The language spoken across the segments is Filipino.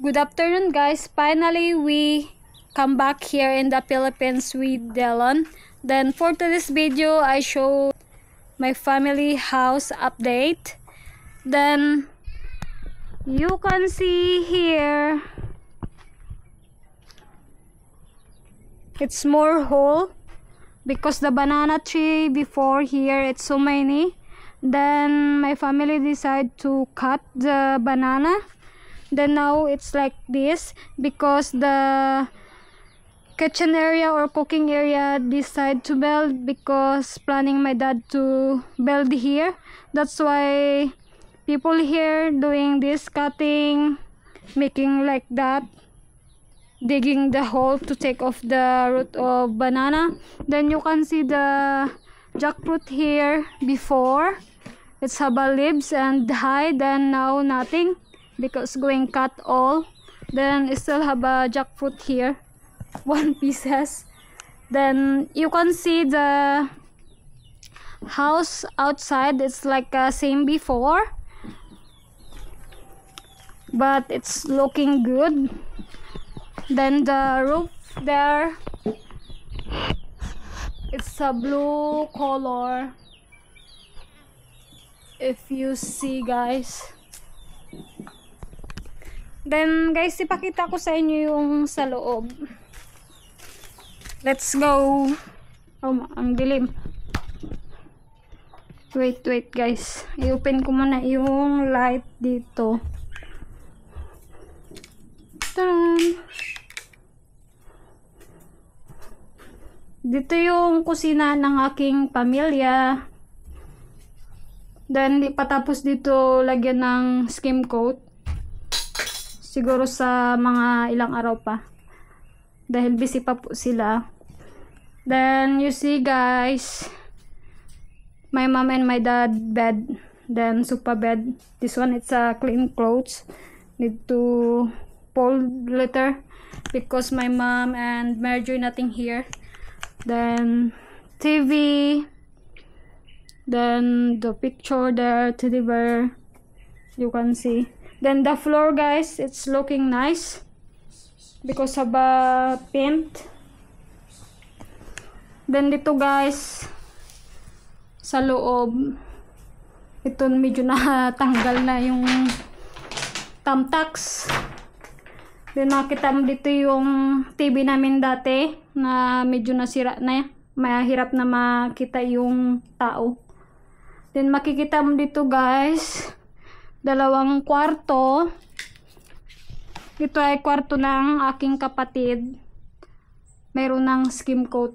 Good afternoon guys. Finally we come back here in the Philippines with Delon. Then for today's video I show my family house update. Then you can see here it's more whole because the banana tree before here it's so many. Then my family decide to cut the banana. Then now it's like this because the kitchen area or cooking area decide to build because planning my dad to build here. That's why people here doing this cutting, making like that, digging the hole to take off the root of banana. Then you can see the jackfruit here before it's have leaves and high, then now nothing because going cut all. Then it still have a jackfruit here, 1 pieces. Then you can see the house outside, it's like same before, but it's looking good. Then the roof there, it's a blue color, if you see guys. Then guys, ipakita ko sa inyo yung sa loob. Let's go. Oh, ang dilim. Wait guys, i-open ko muna yung light dito. Taran! Dito yung kusina ng aking pamilya. Then di patapos dito lagyan ng skim coat. Siguro sa mga ilang araw pa. Dahil busy pa po sila. Then you see guys, my mom and my dad bed. Then sofa bed. This one it's a clean clothes. Need to fold later because my mom and Marjorie nothing here. Then TV. Then the picture there, teddy bear, you can see. Then the floor guys, it's looking nice because of paint. Then dito guys, sa loob, ito medyo natanggal na yung thumbtacks. Then nakita mo dito yung TV namin dati na medyo nasira na, mahirap na makita yung tao. Then makikita mo dito guys, 2 kwarto. Ito ay kwarto ng aking kapatid. Mayroon ng skim coat.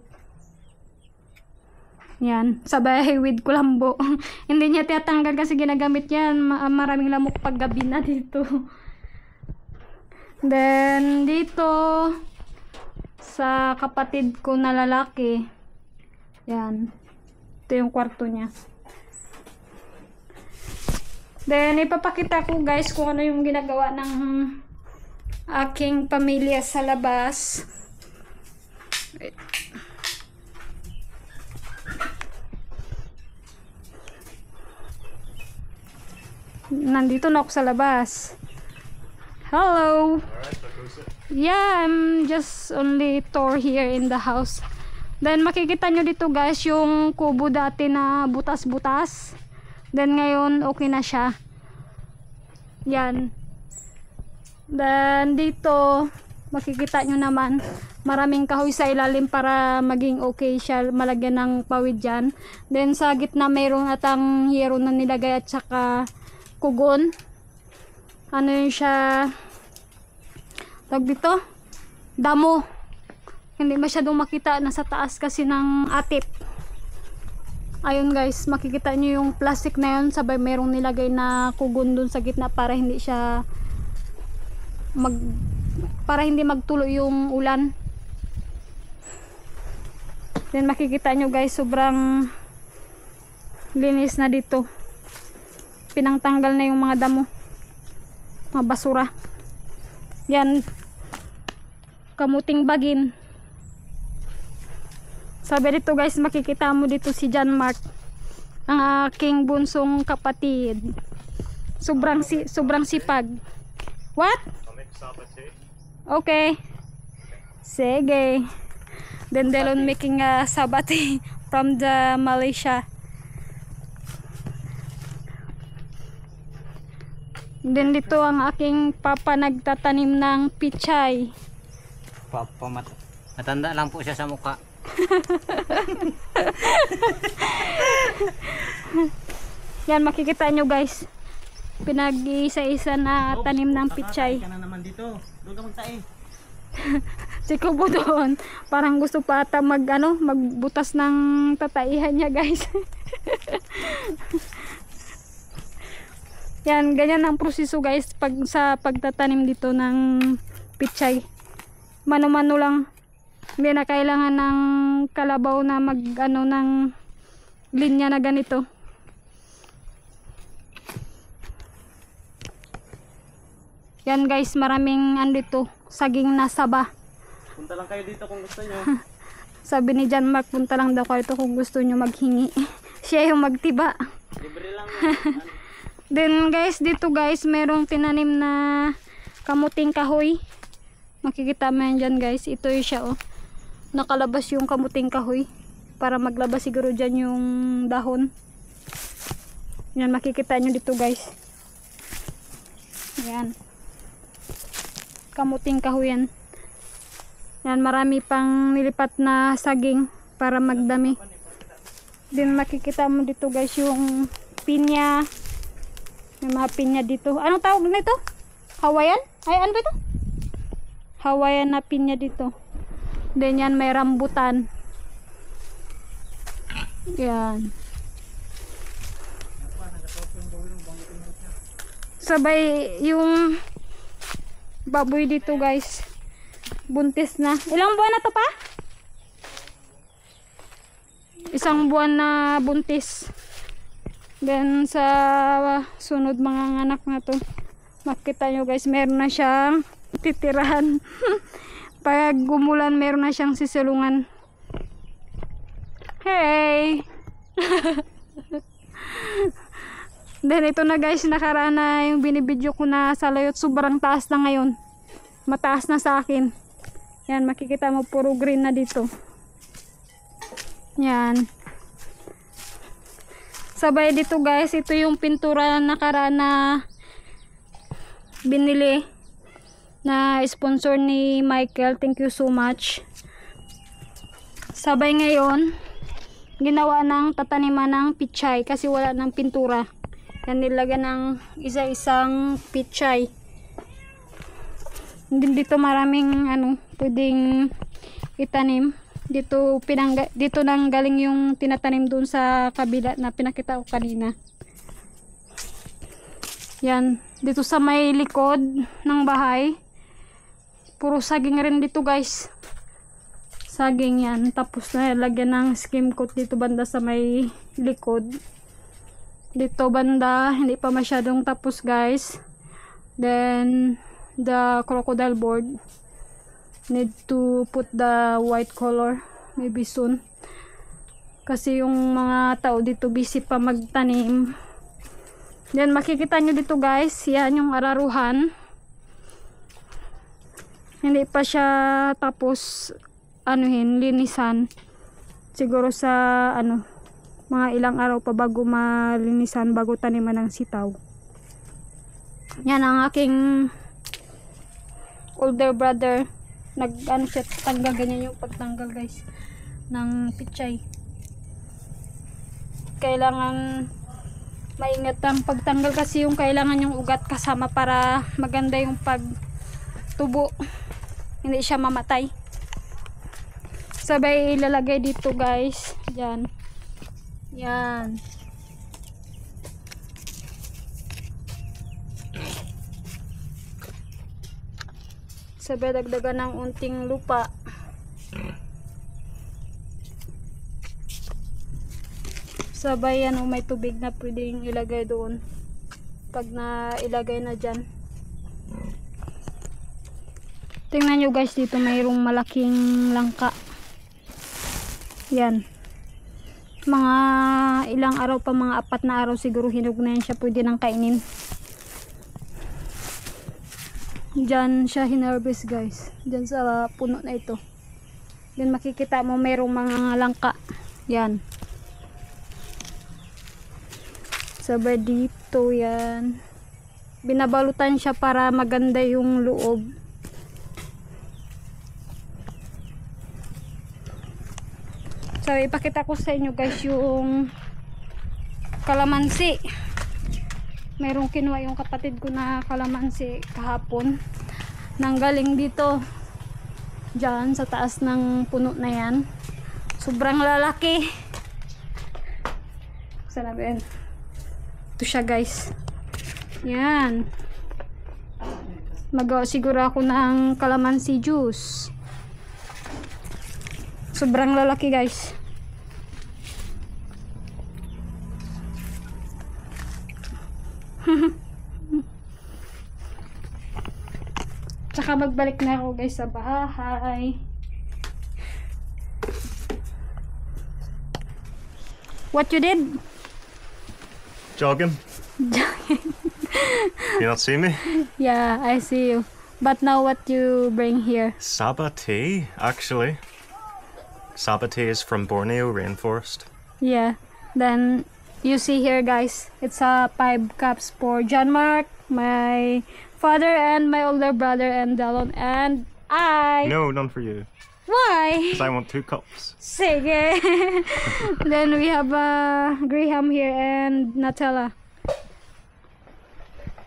Yan, sabay with kulambo. Hindi niya tinatanggal kasi ginagamit yan. Maraming lamok pag gabi na dito. Then dito sa kapatid ko na lalaki, yan, ito yung kwarto niya. Then ipapakita ko guys kung ano yung ginagawa ng aking pamilya sa labas. Nandito na ako sa labas. Hello. Yeah, I'm just only tour here in the house. Then makikita nyo dito guys yung kubo dati na butas-butas. Then ngayon okay na siya. Yan. Then dito makikita nyo naman maraming kahoy sa ilalim para maging okay siya, malagyan ng pawid dyan. Then sa gitna mayroong atang hero na nilagay at saka kugon. Ano yun siya, tawag dito, damo. Hindi masyadong makita, nasa taas kasi ng atip. Ayun guys, makikita nyo yung plastic na yun, sabay merong nilagay na kugon dun sa gitna para hindi siya para hindi magtulo yung ulan. Then makikita nyo guys, sobrang linis na dito. Pinangtanggal na yung mga damo, mga basura. Yan, kamuting bagin. Sabi dito guys, makikita mo dito si John Mark, ang aking bunsong kapatid. Sobrang sipag. What? Okay. Sige. Then Delon making a sabati from the Malaysia. Then dito ang aking papa nagtatanim ng pichay. Papa matanda lang po siya sa mukha. Yan, makikita nyo guys. Pinag-isa-isa na tanim ng pichay. Ka na naman dito. Doon ka magtae. Si Kubo doon, parang gusto pa ata magbutas ng tataihan niya guys. Yan, ganyan ang proseso guys sa pagtatanim dito ng pichay. Mano-mano lang. Hindi na kailangan ng kalabaw na ng linya na ganito. Yan guys, maraming andito saging na saba. Punta lang kayo dito kung gusto nyo. Sabi ni John Mark, punta lang daw kayo dito kung gusto nyo maghingi. Siya yung magtiba. Libre lang. Then guys, dito guys, merong tinanim na kamuting kahoy. Makikita mo yan dyan guys. Ito yung siya oh. Nakalabas yung kamuting kahoy. Para maglabas siguro dyan yung dahon. Yan, makikita nyo dito guys. Yan. Kamuting kahoy yan. Yan, marami pang nilipat na saging para magdami. Then makikita mo dito guys yung pinya. May mga pinya dito. Anong tawag nito? Hawaiian? Ay, ano ba ito? Hawaiian na pinya dito. Then yan, may rambutan. Yan. Sabay yung baboy dito guys, buntis na. Ilang buwan na to pa? Isang buwan na buntis. Then sa sunod mga anak na to, makita nyo guys, meron na siyang titirahan. Pag gumulan, meron na siyang sisilungan. Hey! Then ito na guys, nakaraan na yung binibidyo ko na salayot. Sobrang taas na ngayon. Mataas na sa akin. Yan, makikita mo puro green na dito. Yan. Sabay dito guys, ito yung pintura na nakaraan na binili. Na sponsor ni Michael. Thank you so much. Sabay ngayon, ginawa ng tataniman ng pichay kasi wala ng pintura. Yan, nilagyan ng isa-isang pichay. Dito maraming pwedeng itanim. Dito nang galing yung tinatanim doon sa kabila na pinakita ko kanina. Yan, dito sa may likod ng bahay. Puro saging rin dito guys. Saging yan. Tapos na lagyan ng skim coat dito banda sa may likod. Dito banda, hindi pa masyadong tapos guys. Then, the crocodile board. Need to put the white color. Maybe soon. Kasi yung mga tao dito busy pa magtanim. Then, makikita nyo dito guys. Yan yung araruhan. Hindi pa siya tapos linisan. Siguro sa mga ilang araw pa bago malinisan, bago taniman ng sitaw. Yan ang aking older brother. Siya tanggal, ganyan yung pagtanggal guys ng pichay. Kailangan maingat ang pagtanggal kasi yung kailangan yung ugat kasama para maganda yung pagtubo. Hindi siya mamatay. Sabay ilalagay dito guys. Diyan. Yan. Sabay dagdagan ng unting lupa. Sabay yan may tubig na pwedeng ilagay doon. Pag na ilagay na dyan. Tingnan nyo guys, dito mayroong malaking langka. Yan. Mga ilang araw pa, mga 4 na araw siguro hinog na yan siya, pwede nang kainin. Diyan siya hinarvest guys. Diyan sa puno na ito. Then makikita mo mayroong mga langka. Yan. Sabay dito yan. Binabalutan siya para maganda yung loob. So ipakita ko sa inyo guys yung kalamansi. Merong kinuha yung kapatid ko na kalamansi kahapon. Nanggaling dito. Diyan sa taas ng puno na yan. Sobrang lalaki. Sana ba yan? Ito siya guys. Yan. Magawa siguro ako ng kalamansi juice. Sobrang lalaki guys. Tsaka magbalik na ako guys sa bahay. What you did? Jogging. You not see me? Yeah, I see you. But now what you bring here? Saba tea, actually. Saba tea is from Borneo rainforest. Yeah. Then you see here guys, it's 5 cups for John Mark, my father and my older brother and Dallon and I. No, none for you. Why? Because I want 2 cups. Sige. Then we have Graham here and Nutella.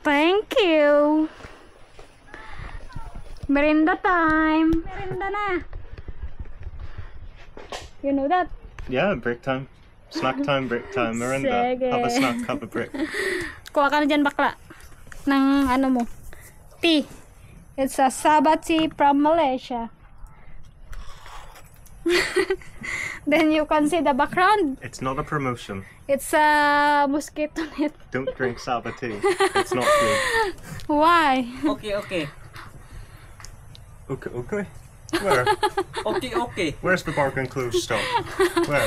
Thank you. Merinda time. Merinda na. You know that? Yeah, break time. Snack time, break time, Miranda. Sige. Have a snack, have a break. Kuha ka na dyan bakla. Ng ano mo. Tea. It's a Saba tea from Malaysia. Then you can see the background. It's not a promotion. It's a mosquito net. Don't drink Saba tea. It's not good. Why? Okay. Okay, okay. Where? Okay. Where's the bargain close stop? Where?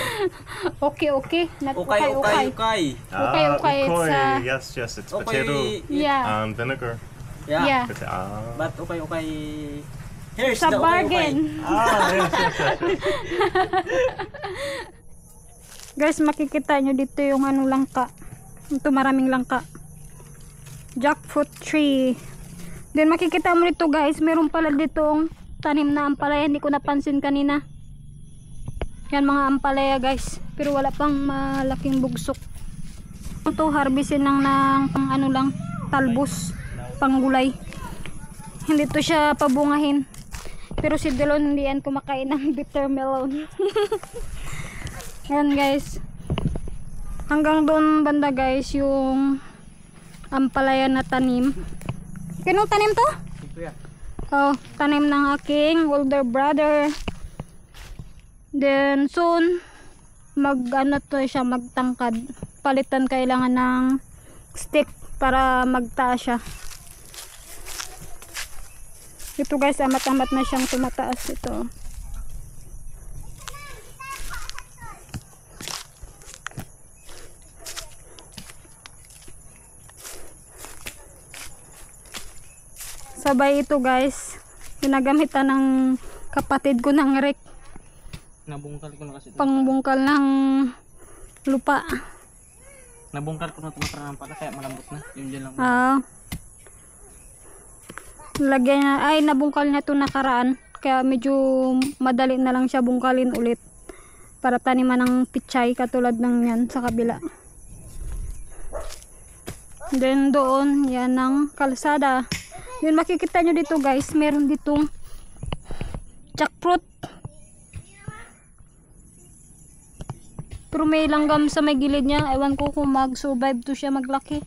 Okay. Not okay. Okay. Okay, it's, ukoi. Yes, it's Okay. potato Yeah. and vinegar. Yeah. But okay. Here's Sa the bargain. Yes. Guys, makikita nyo dito yung ano langka. Ito maraming langka. Jackfruit tree. Then makikita mo dito guys, meron pala ditong tanim na ampalaya. Hindi ko napansin kanina. Yan mga ampalaya guys. Pero wala pang malaking bugsok. Ito harvestin lang ng pang ano lang, talbos, panggulay. Hindi to siya pabungahin. Pero si Delon hindi yan kumakain ng bitter melon. Yan guys. Hanggang doon banda guys yung ampalaya na tanim. Kinong tanim to? Oh, tanim ng aking older brother. Then soon mag-ano to siya, magtangkad. Palitan kailangan ng stick para magtaas siya. Ito guys, amat-amat na siyang tumataas ito. Sabay ito guys, ginagamitan ng kapatid ko ng rek. Nabungkal ko na kasi. Pangbungkal ng lupa. Nabungkal ko na tumatarang pala kaya malambot na. Yun dyan lang. Lagyan na, ay nabungkal na ito nakaraan. Kaya medyo madali na lang siya bungkalin ulit. Para taniman ng pichay katulad ng yan sa kabila. Then doon, yan ang kalsada. Yun makikita nyo dito guys, meron ditong jackfruit. Pero may langgam sa may gilid niya. Ewan ko kung mag-survive to siya maglaki.